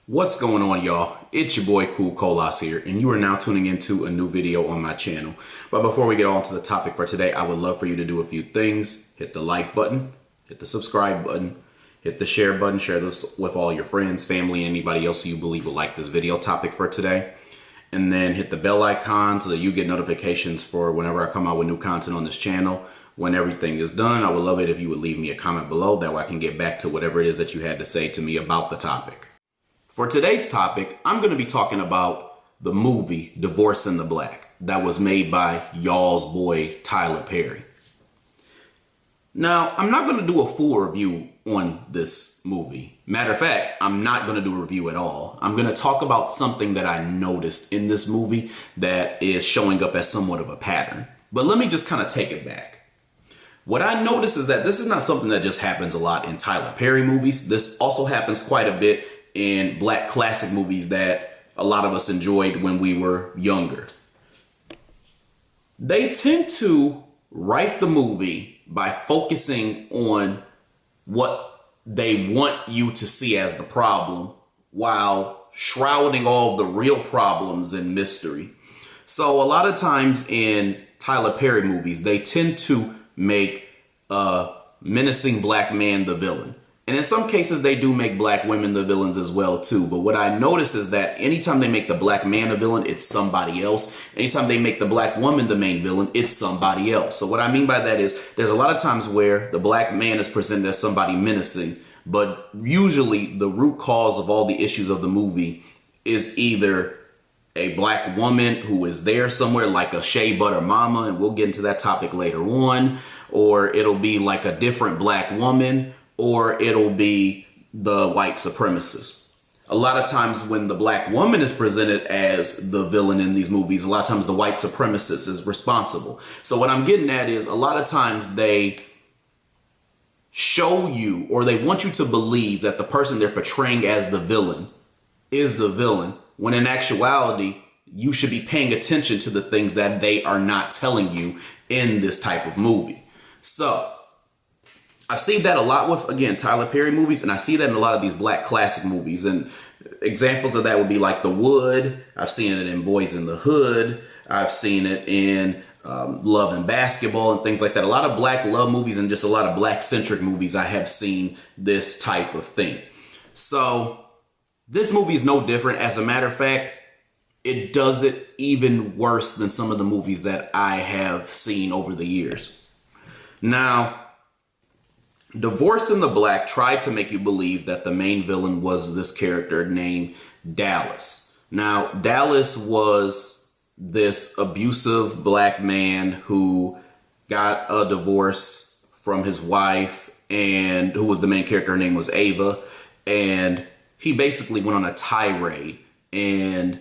What's going on, y'all? It's your boy Cool Colas here, and you are now tuning into a new video on my channel. But before we get on to the topic for today, I would love for you to do a few things. Hit the like button, hit the subscribe button, hit the share button, share this with all your friends, family, and anybody else who you believe will like this video topic for today. And then hit the bell icon so that you get notifications for whenever I come out with new content on this channel. When everything is done, I would love it if you would leave me a comment below. That way I can get back to whatever it is that you had to say to me about the topic. For today's topic, I'm going to be talking about the movie Divorce in the Black that was made by y'all's boy Tyler Perry. Now, I'm not going to do a full review on this movie. Matter of fact, I'm not going to do a review at all. I'm going to talk about something that I noticed in this movie that is showing up as somewhat of a pattern. But let me just kind of take it back. What I noticed is that this is not something that just happens a lot in Tyler Perry movies. This also happens quite a bit in black classic movies that a lot of us enjoyed when we were younger. They tend to write the movie by focusing on what they want you to see as the problem while shrouding all of the real problems in mystery. So a lot of times in Tyler Perry movies, they tend to make a menacing black man the villain. And in some cases, they do make black women the villains as well, too. But what I notice is that anytime they make the black man a villain, it's somebody else. Anytime they make the black woman the main villain, it's somebody else. So what I mean by that is there's a lot of times where the black man is presented as somebody menacing, but usually the root cause of all the issues of the movie is either a black woman who is there somewhere like a shea butter mama, and we'll get into that topic later on, or it'll be like a different black woman, or it'll be the white supremacist. A lot of times when the black woman is presented as the villain in these movies, a lot of times the white supremacist is responsible. So what I'm getting at is a lot of times they show you, or they want you to believe that the person they're portraying as the villain is the villain, when in actuality, you should be paying attention to the things that they are not telling you in this type of movie. So I've seen that a lot with, again, Tyler Perry movies, and I see that in a lot of these black classic movies. And examples of that would be like The Wood. I've seen it in Boys in the Hood. I've seen it in Love and Basketball and things like that. A lot of black love movies and just a lot of black-centric movies, I have seen this type of thing. So this movie is no different. As a matter of fact, it does it even worse than some of the movies that I have seen over the years. Now, Divorce in the Black tried to make you believe that the main villain was this character named Dallas. Now, Dallas was this abusive black man who got a divorce from his wife, and who was the main character. Her name was Ava. And he basically went on a tirade, and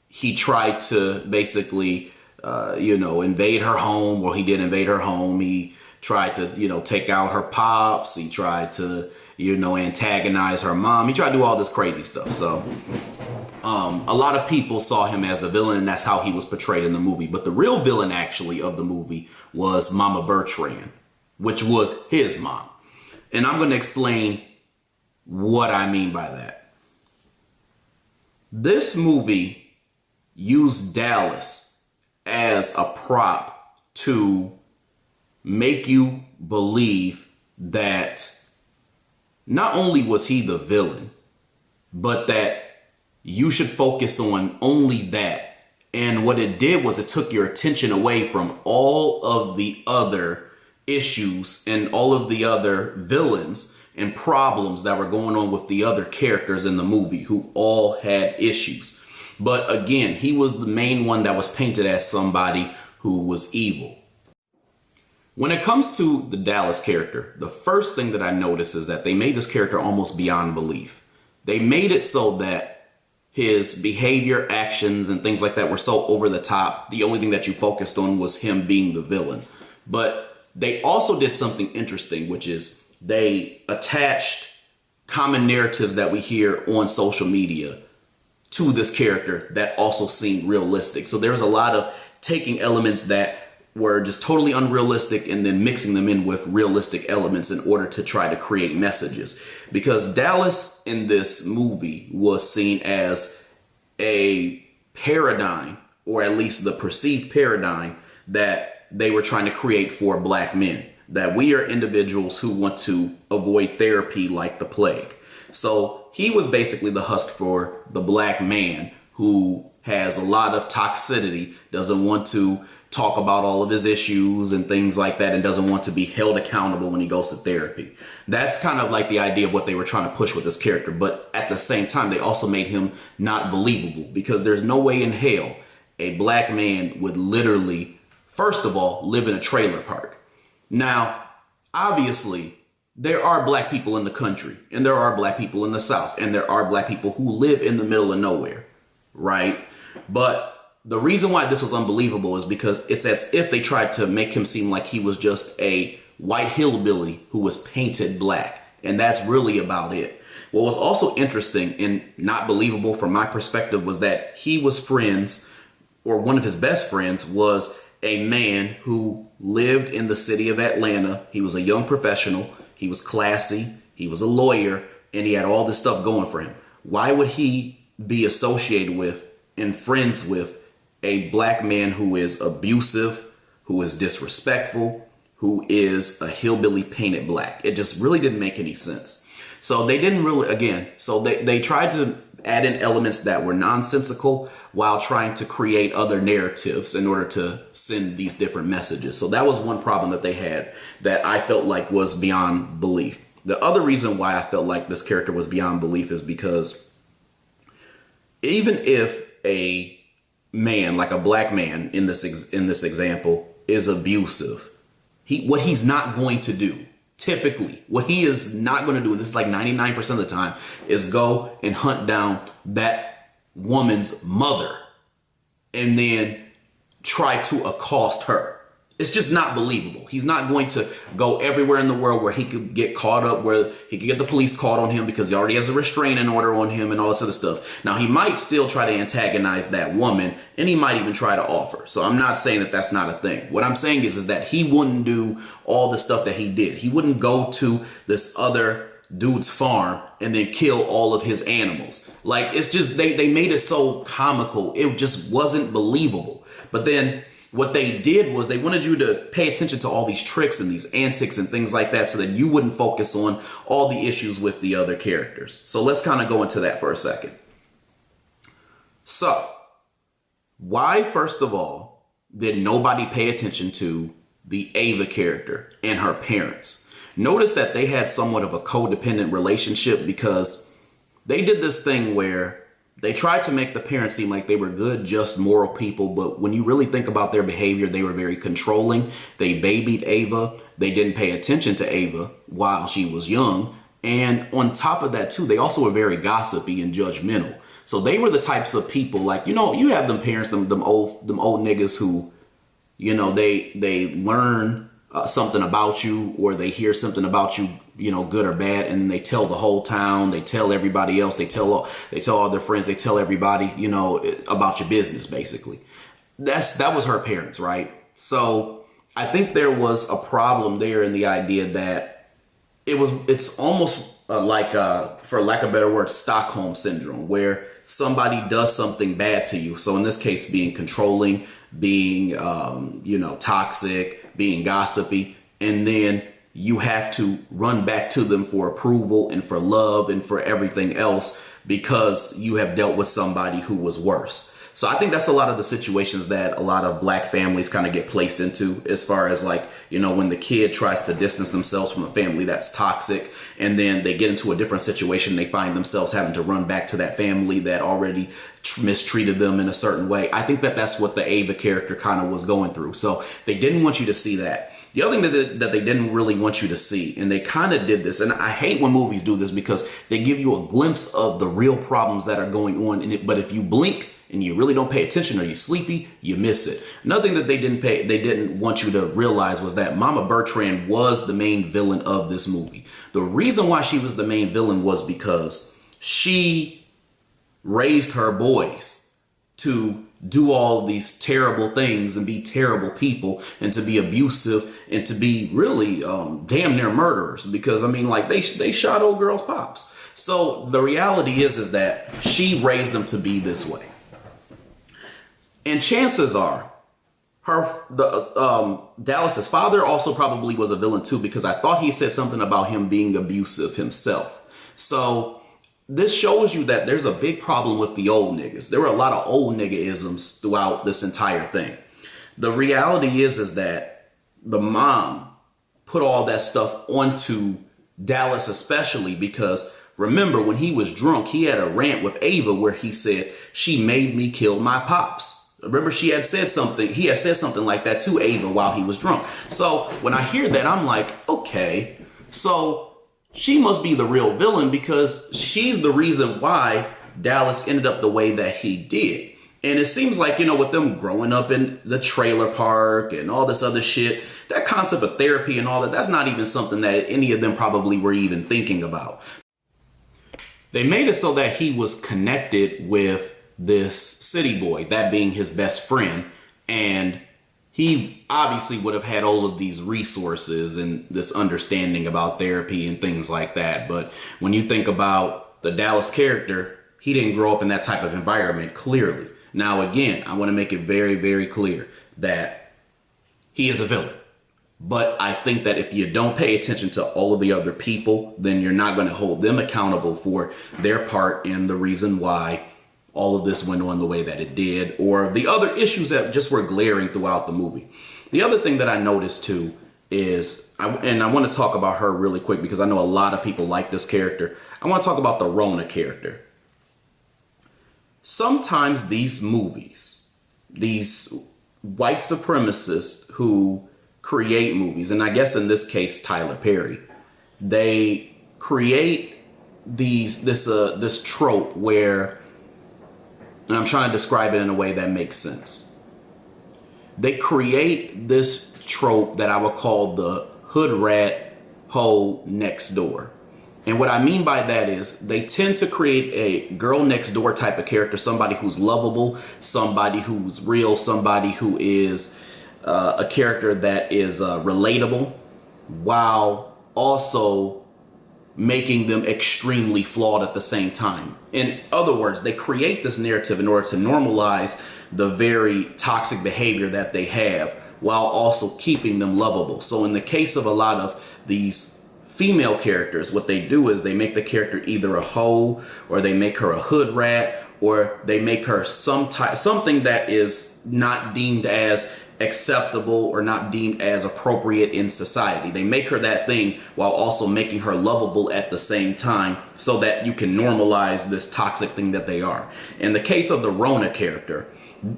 he tried to basically, invade her home. Well, he did invade her home. He tried to, take out her pops. He tried to, antagonize her mom. He tried to do all this crazy stuff. So a lot of people saw him as the villain, and that's how he was portrayed in the movie. But the real villain, actually, of the movie was Mama Bertrand, which was his mom. And I'm going to explain what I mean by that. This movie used Dallas as a prop to make you believe that not only was he the villain, but that you should focus on only that. And what it did was it took your attention away from all of the other issues and all of the other villains and problems that were going on with the other characters in the movie who all had issues. But again, he was the main one that was painted as somebody who was evil. When it comes to the Dallas character, the first thing that I noticed is that they made this character almost beyond belief. They made it so that his behavior, actions, and things like that were so over the top. The only thing that you focused on was him being the villain. But they also did something interesting, which is they attached common narratives that we hear on social media to this character that also seemed realistic. So there's a lot of taking elements that were just totally unrealistic and then mixing them in with realistic elements in order to try to create messages. Because Dallas in this movie was seen as a paradigm, or at least the perceived paradigm that they were trying to create for black men, that we are individuals who want to avoid therapy like the plague. So he was basically the husk for the black man who has a lot of toxicity, doesn't want to talk about all of his issues and things like that, and doesn't want to be held accountable when he goes to therapy. That's kind of like the idea of what they were trying to push with this character. But at the same time, they also made him not believable, because there's no way in hell a black man would literally, first of all, live in a trailer park. Now, obviously, there are black people in the country, and there are black people in the South, and there are black people who live in the middle of nowhere, right? But the reason why this was unbelievable is because it's as if they tried to make him seem like he was just a white hillbilly who was painted black. And that's really about it. What was also interesting and not believable from my perspective was that he was friends, or one of his best friends was a man who lived in the city of Atlanta. He was a young professional. He was classy. He was a lawyer, and he had all this stuff going for him. Why would he be associated with and friends with a black man who is abusive, who is disrespectful, who is a hillbilly painted black? It just really didn't make any sense. So they didn't really, again, so they tried to add in elements that were nonsensical while trying to create other narratives in order to send these different messages. So that was one problem that they had that I felt like was beyond belief. The other reason why I felt like this character was beyond belief is because even if a man, like a black man in this example, is abusive, what he's not going to do, typically, what he is not going to do, and this is like 99% of the time, is go and hunt down that woman's mother and then try to accost her. It's just not believable. He's not going to go everywhere in the world where he could get caught up, where he could get the police caught on him because he already has a restraining order on him and all this other stuff. Now, he might still try to antagonize that woman, and he might even try to offer. So I'm not saying that that's not a thing. What I'm saying is that he wouldn't do all the stuff that he did. He wouldn't go to this other dude's farm and then kill all of his animals. Like, it's just, they made it so comical. It just wasn't believable. But then what they did was they wanted you to pay attention to all these tricks and these antics and things like that so that you wouldn't focus on all the issues with the other characters. So let's kind of go into that for a second. So, why, first of all, did nobody pay attention to the Ava character and her parents? Notice that they had somewhat of a codependent relationship because they did this thing where they tried to make the parents seem like they were good, just moral people. But when you really think about their behavior, they were very controlling. They babied Ava. They didn't pay attention to Ava while she was young. And on top of that, too, they also were very gossipy and judgmental. So they were the types of people like, you have them parents, them old niggas who, they learn something about you, or they hear something about you, good or bad, and they tell the whole town, they tell everybody else, they tell all their friends, they tell everybody, about your business, basically. That was her parents, right? So I think there was a problem there in the idea that it's almost like, for lack of a better word, Stockholm syndrome, where somebody does something bad to you. So in this case, being controlling, being, toxic, being gossipy, and then you have to run back to them for approval and for love and for everything else because you have dealt with somebody who was worse. So I think that's a lot of the situations that a lot of black families kind of get placed into, as far as like, when the kid tries to distance themselves from a family that's toxic, and then they get into a different situation, they find themselves having to run back to that family that already mistreated them in a certain way. I think that that's what the Ava character kind of was going through. So they didn't want you to see that. The other thing that they didn't really want you to see, and they kind of did this, and I hate when movies do this because they give you a glimpse of the real problems that are going on in it, but if you blink and you really don't pay attention, or you're sleepy, you miss it. Another thing that they didn't want you to realize was that Mama Bertrand was the main villain of this movie. The reason why she was the main villain was because she raised her boys to do all these terrible things and be terrible people and to be abusive and to be really damn near murderers, because I mean, like they shot old girl's pops. So the reality is that she raised them to be this way. And chances are Dallas's father also probably was a villain too, because I thought he said something about him being abusive himself. So this shows you that there's a big problem with the old niggas. There were a lot of old nigga-isms throughout this entire thing. The reality is that the mom put all that stuff onto Dallas, especially because remember when he was drunk, he had a rant with Ava where he said, she made me kill my pops. Remember, he had said something like that to Ava while he was drunk. So when I hear that, I'm like, okay, so she must be the real villain because she's the reason why Dallas ended up the way that he did. And it seems like, you know, with them growing up in the trailer park and all this other shit, that concept of therapy and all that, that's not even something that any of them probably were even thinking about. They made it so that he was connected with this city boy, that being his best friend, and he obviously would have had all of these resources and this understanding about therapy and things like that. But when you think about the Dallas character, he didn't grow up in that type of environment, clearly. Now, again, I want to make it very, very clear that he is a villain. But I think that if you don't pay attention to all of the other people, then you're not going to hold them accountable for their part in the reason why all of this went on the way that it did, or the other issues that just were glaring throughout the movie. The other thing that I noticed too is, and I want to talk about her really quick because I know a lot of people like this character. I want to talk about the Rona character. Sometimes these movies, these white supremacists who create movies, and I guess in this case Tyler Perry, they create this trope where, and I'm trying to describe it in a way that makes sense. They create this trope that I would call the hood rat hoe next door. And what I mean by that is they tend to create a girl next door type of character, somebody who's lovable, somebody who's real, somebody who is a character that is relatable, while also making them extremely flawed at the same time. In other words, they create this narrative in order to normalize the very toxic behavior that they have while also keeping them lovable. So in the case of a lot of these female characters, what they do is they make the character either a hoe, or they make her a hood rat, or they make her something that is not deemed as acceptable or not deemed as appropriate in society. They make her that thing while also making her lovable at the same time so that you can normalize this toxic thing that they are. In the case of the Rona character,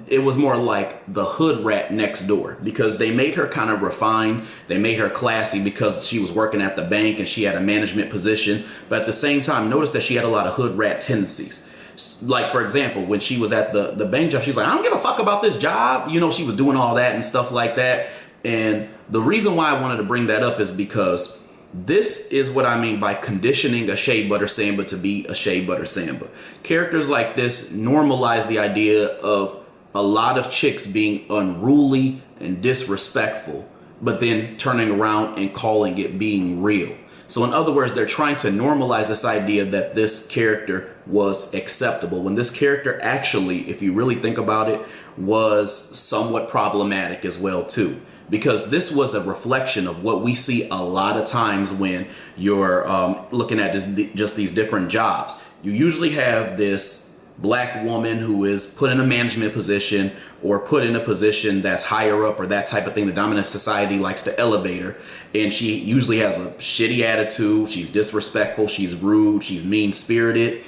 it was more like the hood rat next door because they made her kind of refined. They made her classy because she was working at the bank and she had a management position. But at the same time, notice that she had a lot of hood rat tendencies. Like, for example, when she was at the bank job, she's like, I don't give a fuck about this job. You know, she was doing all that and stuff like that. And the reason why I wanted to bring that up is because this is what I mean by conditioning a shea butter samba to be a shea butter samba. Characters like this normalize the idea of a lot of chicks being unruly and disrespectful, but then turning around and calling it being real. So in other words, they're trying to normalize this idea that this character was acceptable, when this character actually, if you really think about it, was somewhat problematic as well too. Because this was a reflection of what we see a lot of times when you're looking at just these different jobs. You usually have this black woman who is put in a management position or put in a position that's higher up or that type of thing. The dominant society likes to elevate her, and she usually has a shitty attitude. She's disrespectful, she's rude, she's mean-spirited,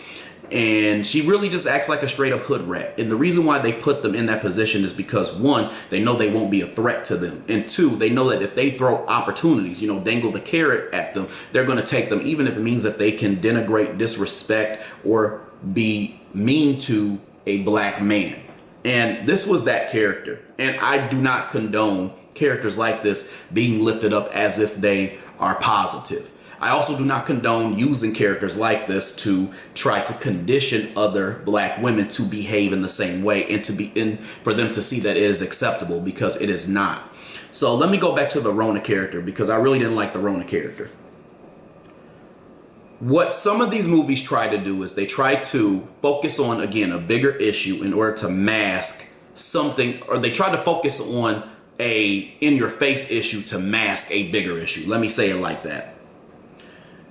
and she really just acts like a straight up hood rat. And the reason why they put them in that position is because, one, they know they won't be a threat to them, and two, they know that if they throw opportunities, dangle the carrot at them, they're going to take them, even if it means that they can denigrate, disrespect, or be mean to a black man. And this was that character. And I do not condone characters like this being lifted up as if they are positive. I also do not condone using characters like this to try to condition other black women to behave in the same way and for them to see that it is acceptable, because it is not. So let me go back to the Rona character, because I really didn't like the Rona character. What some of these movies try to do is they try to focus on, again, a bigger issue in order to mask something, or they try to focus on a in-your-face issue to mask a bigger issue. Let me say it like that.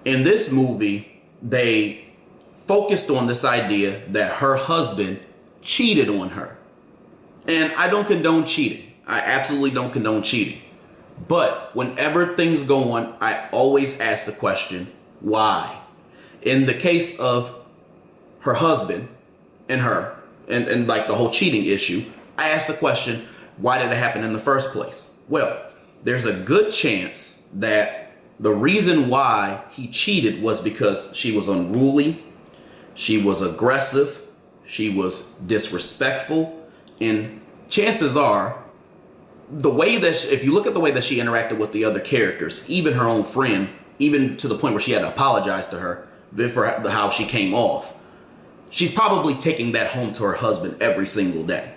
In this movie, they focused on this idea that her husband cheated on her. And I don't condone cheating. I absolutely don't condone cheating. But whenever things go on, I always ask the question, why? In the case of her husband and her, and like the whole cheating issue, I ask the question, why did it happen in the first place? Well, there's a good chance that the reason why he cheated was because she was unruly, she was aggressive, she was disrespectful, and chances are, the way that if you look at the way that she interacted with the other characters, even her own friend, even to the point where she had to apologize to her for how she came off, she's probably taking that home to her husband every single day.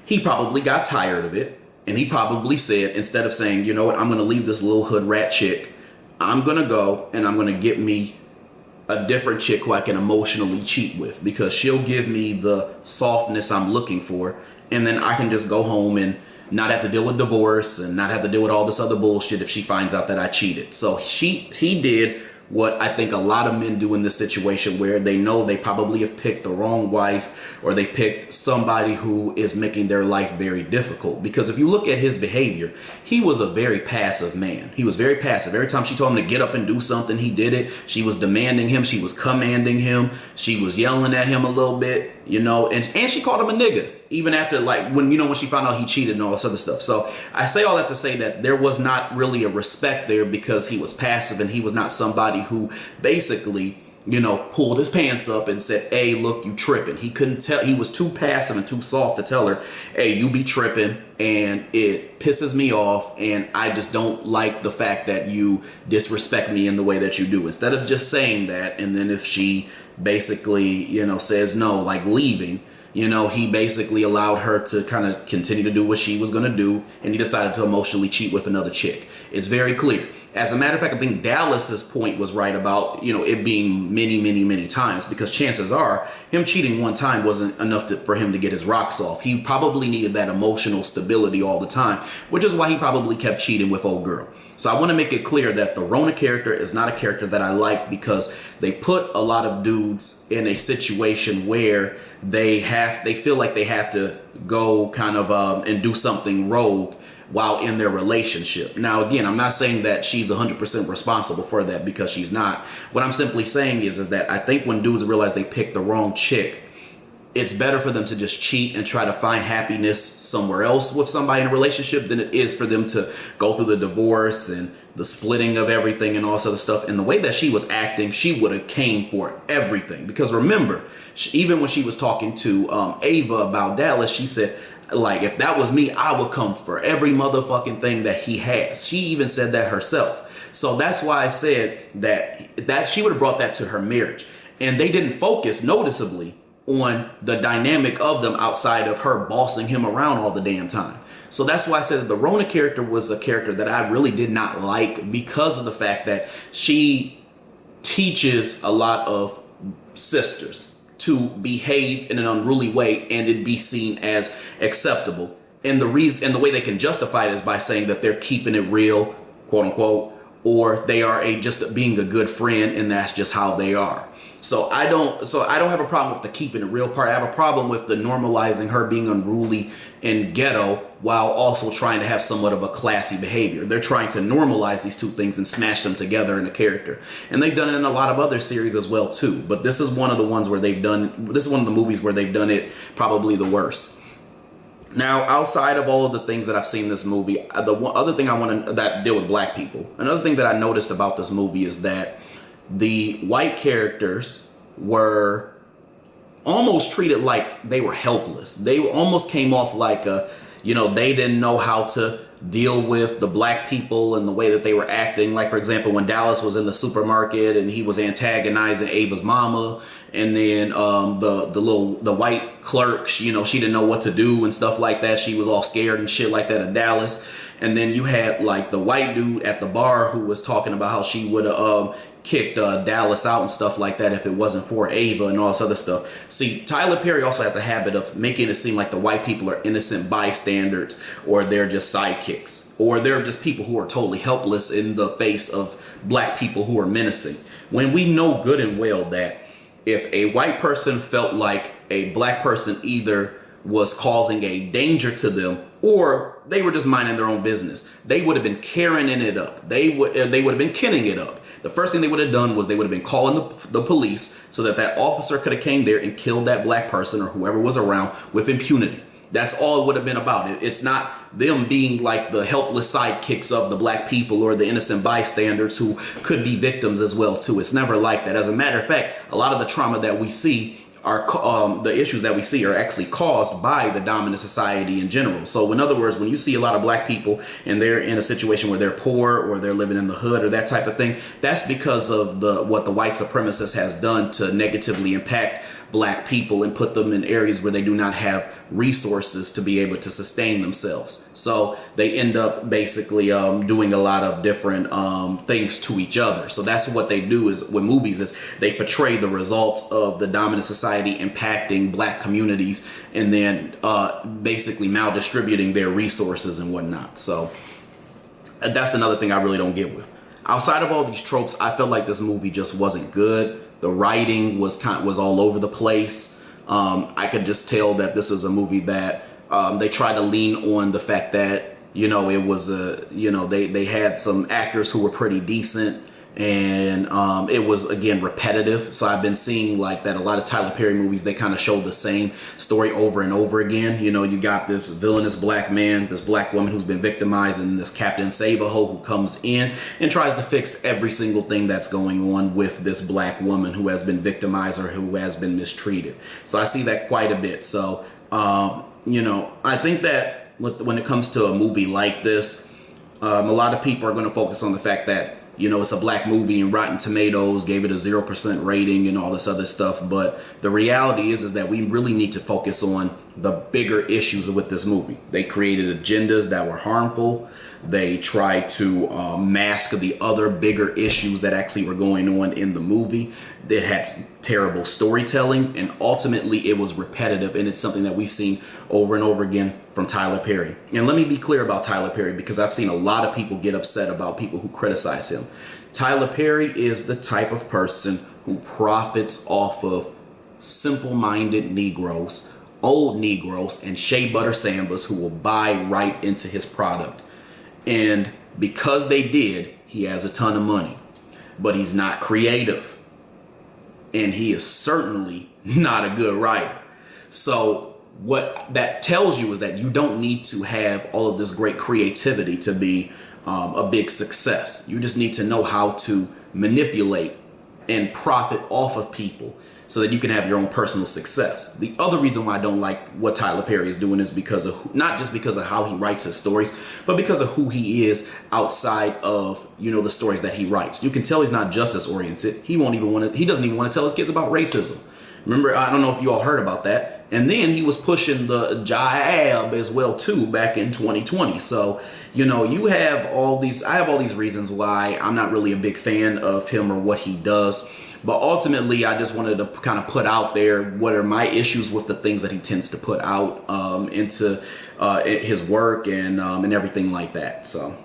He probably got tired of it, and he probably said, instead of saying, you know what, I'm going to leave this little hood rat chick, I'm going to go and I'm going to get me a different chick who I can emotionally cheat with, because she'll give me the softness I'm looking for, and then I can just go home and not have to deal with divorce and not have to deal with all this other bullshit if she finds out that I cheated. So he did what I think a lot of men do in this situation, where they know they probably have picked the wrong wife, or they picked somebody who is making their life very difficult. Because if you look at his behavior, he was a very passive man. He was very passive. Every time she told him to get up and do something, he did it. She was demanding him. She was commanding him. She was yelling at him a little bit, you know, and she called him a nigga, even after, like, when she found out he cheated and all this other stuff. So I say all that to say that there was not really a respect there, because he was passive, and he was not somebody who basically, pulled his pants up and said, hey, look, you tripping. He couldn't tell. He was too passive and too soft to tell her, hey, you be tripping, and it pisses me off, and I just don't like the fact that you disrespect me in the way that you do. Instead of just saying that, and then if she basically, says no, like leaving, he basically allowed her to kind of continue to do what she was going to do, and he decided to emotionally cheat with another chick. It's very clear. As a matter of fact, I think Dallas's point was right about, it being many, many, many times, because chances are him cheating one time wasn't enough for him to get his rocks off. He probably needed that emotional stability all the time, which is why he probably kept cheating with old girl. So I want to make it clear that the Rona character is not a character that I like, because they put a lot of dudes in a situation where they feel like they have to go kind of and do something rogue while in their relationship. Now, again, I'm not saying that she's 100% responsible for that, because she's not. What I'm simply saying is that I think when dudes realize they picked the wrong chick, it's better for them to just cheat and try to find happiness somewhere else with somebody in a relationship than it is for them to go through the divorce and the splitting of everything and all this other stuff. And the way that she was acting, she would have came for everything. Because remember, even when she was talking to Ava about Dallas, she said, like, if that was me, I would come for every motherfucking thing that he has. She even said that herself. So that's why I said that she would have brought that to her marriage. And they didn't focus noticeably on the dynamic of them outside of her bossing him around all the damn time. So that's why I said that the Rona character was a character that I really did not like, because of the fact that she teaches a lot of sisters to behave in an unruly way and it be seen as acceptable. And the reason and the way they can justify it is by saying that they're keeping it real, quote unquote, or they are just being a good friend, and that's just how they are. So I don't have a problem with the keeping it real part. I have a problem with the normalizing her being unruly and ghetto while also trying to have somewhat of a classy behavior. They're trying to normalize these two things and smash them together in a character. And they've done it in a lot of other series as well too. But this is one of the ones where this is one of the movies where they've done it probably the worst. Now, outside of all of the things that I've seen in this movie, the one other thing that deal with black people, another thing that I noticed about this movie is that the white characters were almost treated like they were helpless. They almost came off like they didn't know how to deal with the black people and the way that they were acting. Like, for example, when Dallas was in the supermarket and he was antagonizing Ava's mama, and then the white clerk, she didn't know what to do and stuff like that. She was all scared and shit like that of Dallas. And then you had like the white dude at the bar who was talking about how she would have kicked Dallas out and stuff like that if it wasn't for Ava and all this other stuff. See, Tyler Perry also has a habit of making it seem like the white people are innocent bystanders, or they're just sidekicks, or they're just people who are totally helpless in the face of black people who are menacing. When we know good and well that if a white person felt like a black person either was causing a danger to them or they were just minding their own business, they would have been carrying it up. They would have been kenning it up. The first thing they would have done was they would have been calling the police so that officer could have came there and killed that black person or whoever was around with impunity. That's all it would have been about. It's not them being like the helpless sidekicks of the black people or the innocent bystanders who could be victims as well too. It's never like that. As a matter of fact, a lot of the trauma that we see are the issues that we see are actually caused by the dominant society in general. So in other words, when you see a lot of black people and they're in a situation where they're poor or they're living in the hood or that type of thing, that's because of what the white supremacist has done to negatively impact black people and put them in areas where they do not have resources to be able to sustain themselves. So they end up basically doing a lot of different things to each other. So that's what they do is with movies is they portray the results of the dominant society impacting black communities and then basically maldistributing their resources and whatnot. So that's another thing I really don't get with. Outside of all these tropes, I felt like this movie just wasn't good. The writing was all over the place. I could just tell that this was a movie that they tried to lean on the fact that it was they had some actors who were pretty decent, and it was again repetitive. So I've been seeing like that a lot of Tyler Perry movies, they kind of show the same story over and over again. You got this villainous black man, this black woman who's been victimized, and this Captain Save-A-Ho who comes in and tries to fix every single thing that's going on with this black woman who has been victimized or who has been mistreated. So I see that quite a bit. So I think that when it comes to a movie like this, a lot of people are going to focus on the fact that it's a black movie and Rotten Tomatoes gave it a 0% rating and all this other stuff. But the reality is that we really need to focus on the bigger issues with this movie. They created agendas that were harmful. They tried to mask the other bigger issues that actually were going on in the movie. It had terrible storytelling, and ultimately it was repetitive, and it's something that we've seen over and over again from Tyler Perry. And let me be clear about Tyler Perry, because I've seen a lot of people get upset about people who criticize him. Tyler Perry is the type of person who profits off of simple-minded Negroes, old Negroes, and shea butter sambas who will buy right into his product. And because they did, he has a ton of money. But he's not creative. And he is certainly not a good writer. So what that tells you is that you don't need to have all of this great creativity to be a big success. You just need to know how to manipulate and profit off of people so that you can have your own personal success. The other reason why I don't like what Tyler Perry is doing is because of not just because of how he writes his stories, but because of who he is outside of, the stories that he writes. You can tell he's not justice oriented. He doesn't even want to tell his kids about racism. Remember, I don't know if you all heard about that. And then he was pushing the jab as well too back in 2020. So, I have all these reasons why I'm not really a big fan of him or what he does. But ultimately, I just wanted to kind of put out there what are my issues with the things that he tends to put out into his work and everything like that. So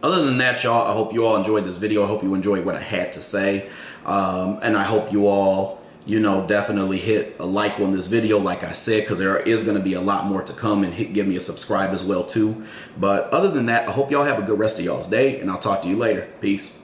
other than that, y'all, I hope you all enjoyed this video. I hope you enjoyed what I had to say. And I hope you all, definitely hit a like on this video, like I said, because there is going to be a lot more to come, and give me a subscribe as well, too. But other than that, I hope y'all have a good rest of y'all's day, and I'll talk to you later. Peace.